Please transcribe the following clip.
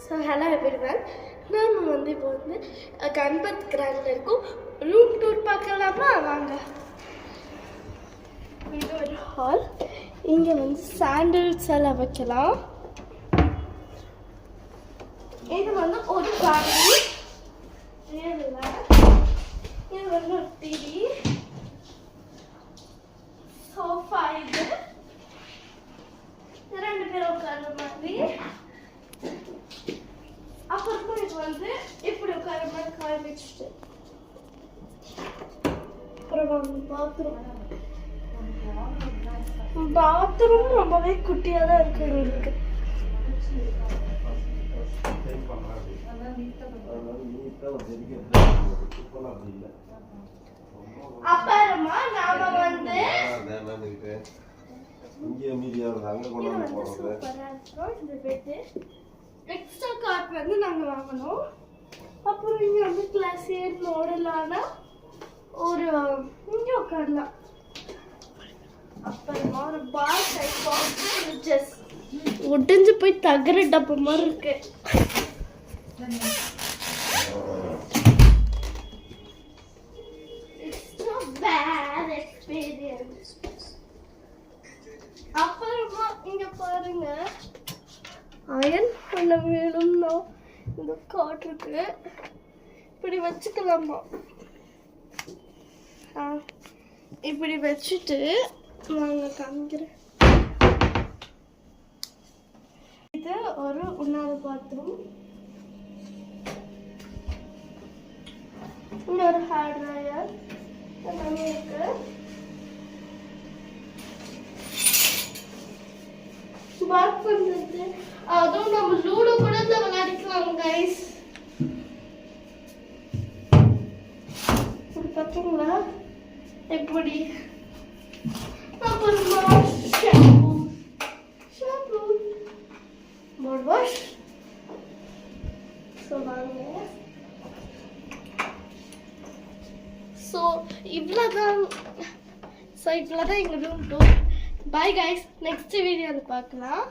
So hello everyone, நாம் வந்து இப்போ வந்து கணபத் கிராண்டில் இருக்கும் ரூம் டூர் பார்க்கலாமா? வாங்க. இது ஒரு ஹால். இங்கே வந்து சாண்டில்ஸ் எல்லாம் வைக்கலாம். இது வந்து ஒரு ஃபேமிலி. இது வந்து ஒரு டிவி, சோஃபா, இது ரெண்டு பேரும் உட்கார்ற மாதிரி. அப்புறமா இது வந்து இப்படி உட்கார மாதிரி கால் வச்சுட்டு அப்புறம் பாத்ரூம் ரொம்பவே குட்டியாக தான் இருக்கு எங்களுக்கு. அப்புறமா நாம வந்து எக்ஸ்ட்ரா கார்ட் வந்து நாங்க வாங்கணும். அப்புறம் இங்க வந்து கிளாசியர் மாடலான ஒரு இங்க உட்காரலாம். அப்புறமா ஒரு பார் டைப் ஃப்ரிட்ஜஸ் உடைஞ்சு போய் தகர டப்பு மாதிரி இருக்கு. அப்புறமா இங்க பாருங்க, அயன் பண்ண வேணும்னா இந்த காட் இருக்கு, இப்படி வச்சுக்கலாமா? இப்படி வச்சுட்டு வாங்க காமிக்கிறேன். இது ஒரு உன்னாத பாத்ரூம். இங்க ஒரு ஹேர் ட்ரையர் எல்லாமே இருக்கு. பாத் பண்றது, அதுவும் நம்ம லூடோ கூட விளையாடிக்கலாம் கைஸ். பார்த்தீங்களா எப்படி? அப்புறமா ஷாம்பு பாடி வாஷ். வாங்க. ஸோ இவ்வளோதான் எங்கள் room tour. Bye guys, next வீடியோவில் பார்க்கலாம்.